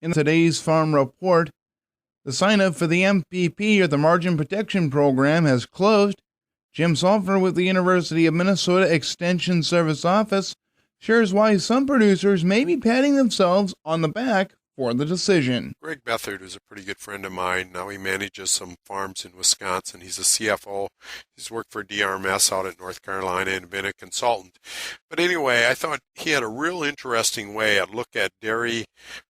In today's Farm Report, the sign-up for the MPP, or the Margin Protection Program, has closed. Jim Salfer with the University of Minnesota Extension Service Office shares why some producers may be patting themselves on the back for the decision. Greg Bethard is a pretty good friend of mine. Now he manages some farms in Wisconsin. He's a CFO. He's worked for DRMS out at North Carolina and been a consultant. But anyway, I thought he had a real interesting way to look at dairy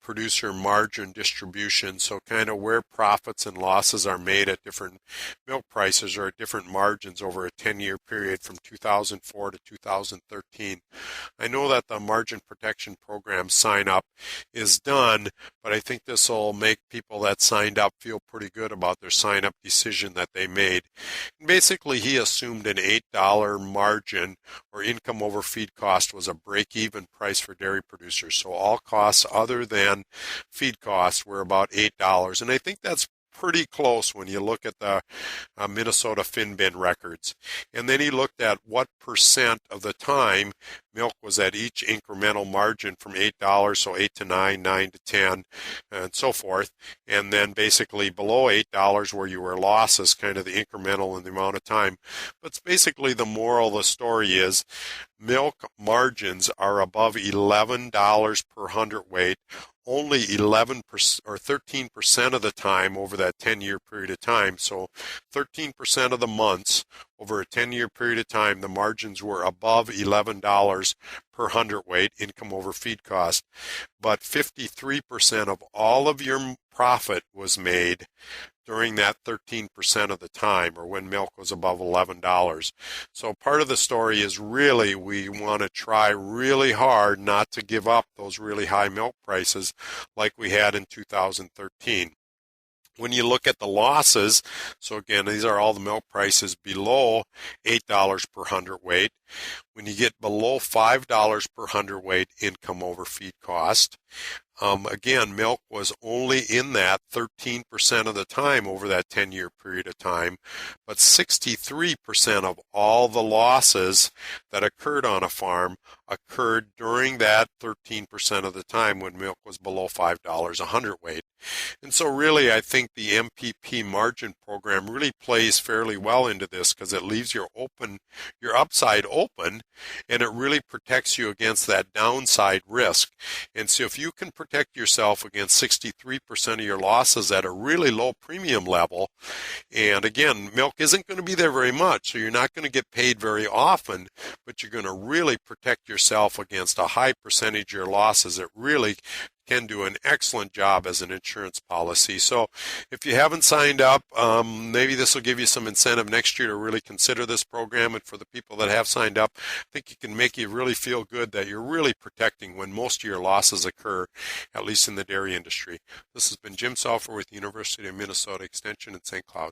producer margin distribution, so kind of where profits and losses are made at different milk prices or at different margins over a 10-year period from 2004 to 2013. I know that the margin protection program sign up is done, but I think this will make people that signed up feel pretty good about their sign up decision that they made. And basically, he assumed an $8 margin or income over feed cost was a break-even price for dairy producers. So all costs other than feed costs were about $8. And I think that's pretty close when you look at the Minnesota FinBin records. And then he looked at what percent of the time milk was at each incremental margin from $8, so 8 to 9, 9 to 10, and so forth. And then basically below $8 where you were losses, kind of the incremental in the amount of time. But basically the moral of the story is milk margins are above $11 per hundredweight only 11% or 13% of the time over that 10-year period of time. So 13% of the months over a 10-year period of time, the margins were above $11 per hundredweight income over feed cost. But 53% of all of your profit was made during that 13% of the time, or when milk was above $11. So part of the story is really we want to try really hard not to give up those really high milk prices like we had in 2013. When you look at the losses, so again, these are all the milk prices below $8 per hundredweight. When you get below $5 per hundredweight income over feed cost, again, milk was only in that 13% of the time over that 10-year period of time, but 63% of all the losses that occurred on a farm occurred during that 13% of the time when milk was below $5 a hundredweight. And so really, I think the MPP margin program really plays fairly well into this because it leaves your upside open, and it really protects you against that downside risk. And so if you can protect yourself against 63% of your losses at a really low premium level, and again, milk isn't going to be there very much, so you're not going to get paid very often, but you're going to really protect yourself against a high percentage of your losses. It really can do an excellent job as an insurance policy. So if you haven't signed up, maybe this will give you some incentive next year to really consider this program. And for the people that have signed up, I think it can make you really feel good that you're really protecting when most of your losses occur, at least in the dairy industry. This has been Jim Salfer with the University of Minnesota Extension in St. Cloud.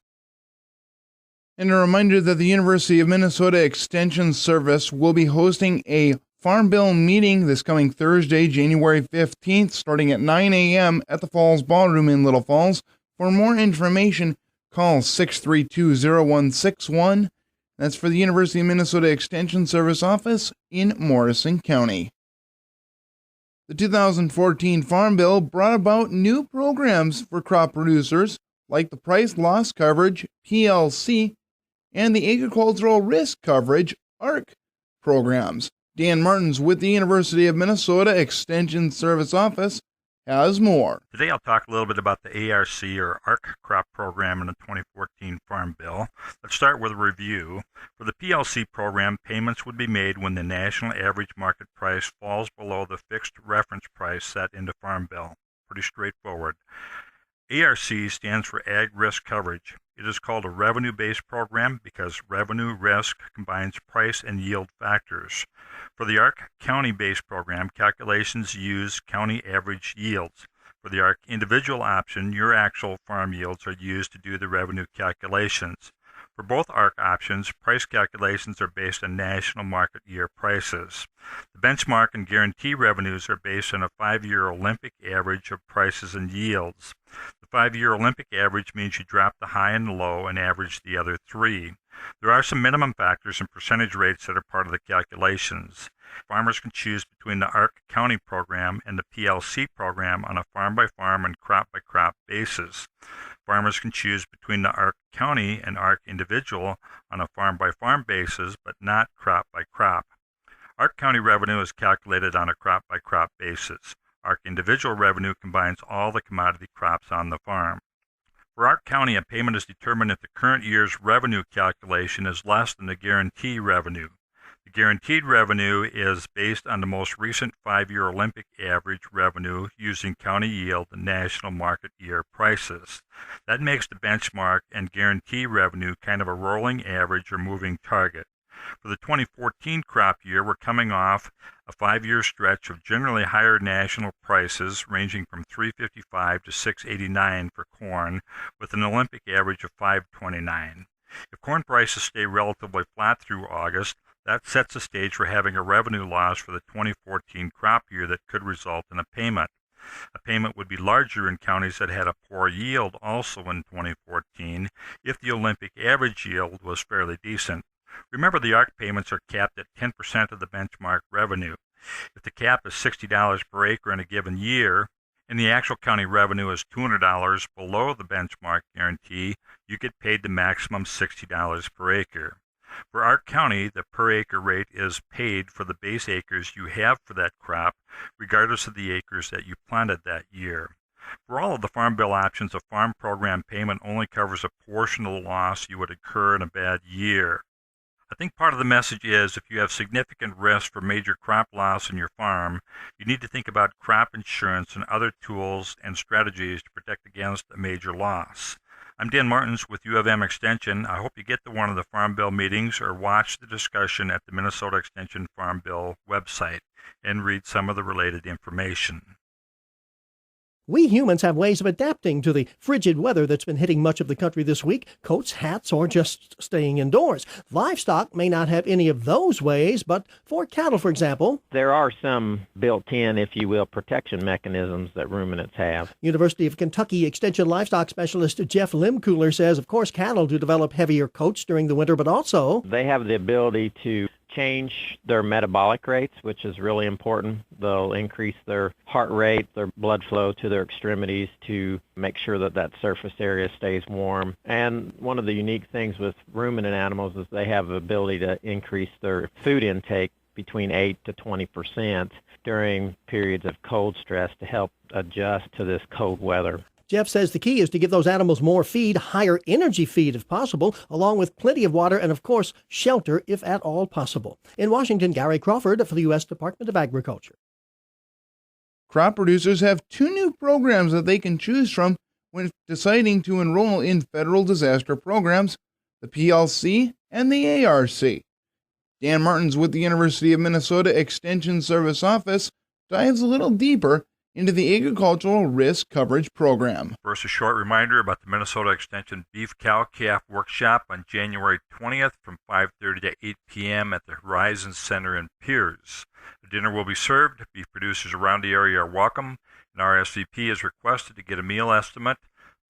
And a reminder that the University of Minnesota Extension Service will be hosting a Farm Bill meeting this coming Thursday, January 15th, starting at 9 a.m. at the Falls Ballroom in Little Falls. For more information, call 632-0161. That's for the University of Minnesota Extension Service office in Morrison County. The 2014 Farm Bill brought about new programs for crop producers like the Price Loss Coverage, PLC, and the Agricultural Risk Coverage, ARC, programs. Dan Martins with the University of Minnesota Extension Service Office has more. Today I'll talk a little bit about the ARC or ARC crop program in the 2014 Farm Bill. Let's start with a review. For the PLC program, payments would be made when the national average market price falls below the fixed reference price set in the Farm Bill. Pretty straightforward. ARC stands for Ag Risk Coverage. It is called a revenue-based program because revenue risk combines price and yield factors. For the ARC county-based program, calculations use county average yields. For the ARC individual option, your actual farm yields are used to do the revenue calculations. For both ARC options, price calculations are based on national market year prices. The benchmark and guarantee revenues are based on a 5-year Olympic average of prices and yields. The 5-year Olympic average means you drop the high and the low and average the other three. There are some minimum factors and percentage rates that are part of the calculations. Farmers can choose between the ARC County program and the PLC program on a farm-by-farm and crop-by-crop basis. Farmers can choose between the ARC County and ARC Individual on a farm-by-farm basis, but not crop-by-crop. ARC County revenue is calculated on a crop-by-crop basis. ARC Individual revenue combines all the commodity crops on the farm. For ARC County, a payment is determined if the current year's revenue calculation is less than the guarantee revenue. The guaranteed revenue is based on the most recent 5-year Olympic average revenue using county yield and national market year prices. That makes the benchmark and guarantee revenue kind of a rolling average or moving target. For the 2014 crop year, we're coming off a 5-year stretch of generally higher national prices ranging from $3.55 to $6.89 for corn, with an Olympic average of $5.29. If corn prices stay relatively flat through August, that sets the stage for having a revenue loss for the 2014 crop year that could result in a payment. A payment would be larger in counties that had a poor yield also in 2014 if the Olympic average yield was fairly decent. Remember, the ARC payments are capped at 10% of the benchmark revenue. If the cap is $60 per acre in a given year, and the actual county revenue is $200 below the benchmark guarantee, you get paid the maximum $60 per acre. For ARC County, the per acre rate is paid for the base acres you have for that crop, regardless of the acres that you planted that year. For all of the Farm Bill options, a farm program payment only covers a portion of the loss you would incur in a bad year. I think part of the message is if you have significant risk for major crop loss in your farm, you need to think about crop insurance and other tools and strategies to protect against a major loss. I'm Dan Martins with U of M Extension. I hope you get to one of the Farm Bill meetings or watch the discussion at the Minnesota Extension Farm Bill website and read some of the related information. We humans have ways of adapting to the frigid weather that's been hitting much of the country this week. Coats, hats, or just staying indoors. Livestock may not have any of those ways, but for cattle, for example, there are some built-in, if you will, protection mechanisms that ruminants have. University of Kentucky Extension livestock specialist Jeff Limcooler says, of course, cattle do develop heavier coats during the winter, but also they have the ability to change their metabolic rates, which is really important. They'll increase their heart rate, their blood flow to their extremities to make sure that that surface area stays warm. And one of the unique things with ruminant animals is they have the ability to increase their food intake between 8 to 20% during periods of cold stress to help adjust to this cold weather. Jeff says the key is to give those animals more feed, higher energy feed if possible, along with plenty of water and, of course, shelter if at all possible. In Washington, Gary Crawford for the U.S. Department of Agriculture. Crop producers have 2 new programs that they can choose from when deciding to enroll in federal disaster programs, the PLC and the ARC. Dan Martins with the University of Minnesota Extension Service Office dives a little deeper into the Agricultural Risk Coverage Program. First, a short reminder about the Minnesota Extension Beef Cow-Calf Workshop on January 20th from 5:30 to 8 p.m. at the Horizon Center in Piers. The dinner will be served. Beef producers around the area are welcome. An RSVP is requested to get a meal estimate.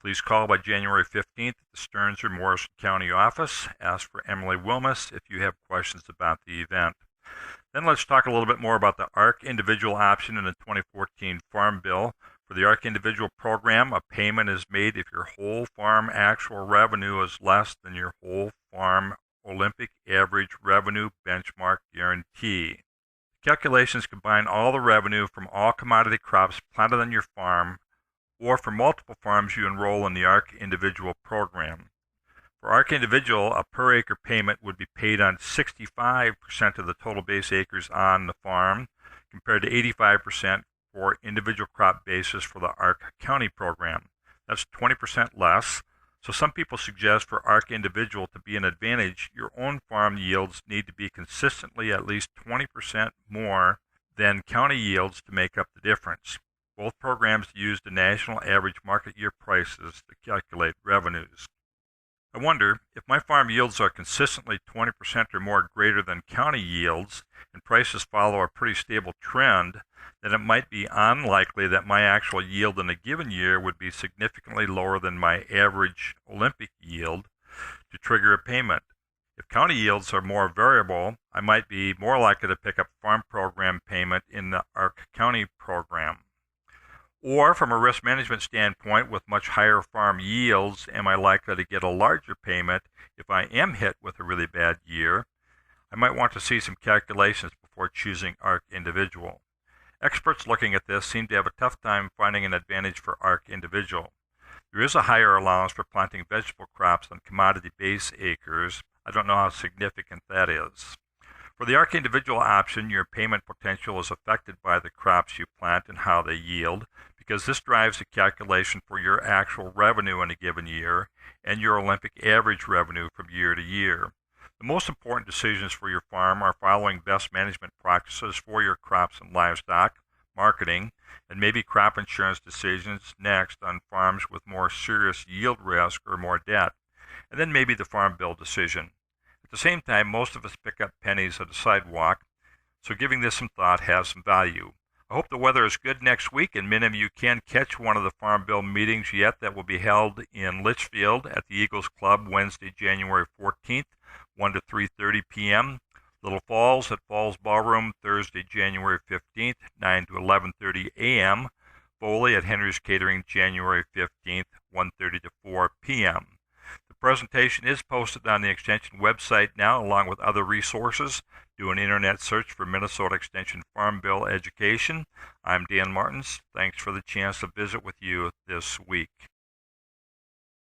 Please call by January 15th at the Stearns or Morrison County office. Ask for Emily Wilmus if you have questions about the event. Then let's talk a little bit more about the ARC individual option in the 2014 Farm Bill. For the ARC individual program, a payment is made if your whole farm actual revenue is less than your whole farm Olympic average revenue benchmark guarantee. The calculations combine all the revenue from all commodity crops planted on your farm or for multiple farms you enroll in the ARC individual program. For ARC individual, a per acre payment would be paid on 65% of the total base acres on the farm, compared to 85% for individual crop basis for the ARC County program. That's 20% less. So some people suggest for ARC individual to be an advantage, your own farm yields need to be consistently at least 20% more than county yields to make up the difference. Both programs use the national average market year prices to calculate revenues. I wonder, if my farm yields are consistently 20% or more greater than county yields and prices follow a pretty stable trend, then it might be unlikely that my actual yield in a given year would be significantly lower than my average Olympic yield to trigger a payment. If county yields are more variable, I might be more likely to pick up farm program payment in the Ark County program. Or from a risk management standpoint, with much higher farm yields, am I likely to get a larger payment if I am hit with a really bad year? I might want to see some calculations before choosing Ark Individual. Experts looking at this seem to have a tough time finding an advantage for Ark Individual. There is a higher allowance for planting vegetable crops on commodity base acres. I don't know how significant that is. For the Ark Individual option, your payment potential is affected by the crops you plant and how they yield, because this drives the calculation for your actual revenue in a given year and your Olympic average revenue from year to year. The most important decisions for your farm are following best management practices for your crops and livestock, marketing, and maybe crop insurance decisions next on farms with more serious yield risk or more debt, and then maybe the Farm Bill decision. At the same time, most of us pick up pennies at the sidewalk, so giving this some thought has some value. I hope the weather is good next week, and many of you can catch one of the Farm Bill meetings yet that will be held in Litchfield at the Eagles Club Wednesday, January 14th, 1 to 3:30 p.m., Little Falls at Falls Ballroom Thursday, January 15th, 9 to 11:30 a.m., Foley at Henry's Catering January 15th, 1:30 to 4 p.m. The presentation is posted on the Extension website now, along with other resources. Do an internet search for Minnesota Extension Farm Bill Education. I'm Dan Martins. Thanks for the chance to visit with you this week.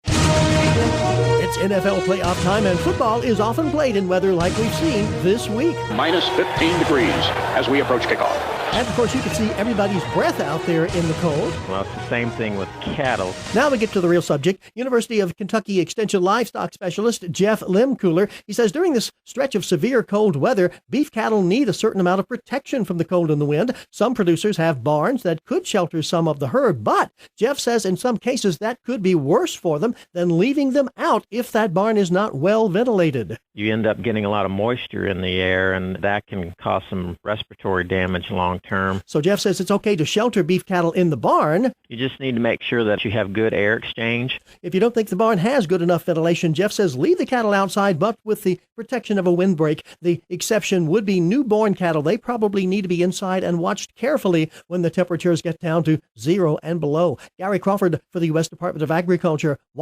It's NFL playoff time, and football is often played in weather like we've seen this week. Minus 15 degrees as we approach kickoff. And, of course, you can see everybody's breath out there in the cold. Well, it's the same thing with cattle. Now we get to the real subject. University of Kentucky Extension livestock specialist Jeff Limcooler. He says during this stretch of severe cold weather, beef cattle need a certain amount of protection from the cold and the wind. Some producers have barns that could shelter some of the herd, but Jeff says in some cases that could be worse for them than leaving them out if that barn is not well ventilated. You end up getting a lot of moisture in the air, and that can cause some respiratory damage long term. So Jeff says it's okay to shelter beef cattle in the barn. You just need to make sure that you have good air exchange. If you don't think the barn has good enough ventilation, Jeff says leave the cattle outside, but with the protection of a windbreak. The exception would be newborn cattle. They probably need to be inside and watched carefully when the temperatures get down to 0 and below. Gary Crawford for the U.S. Department of Agriculture.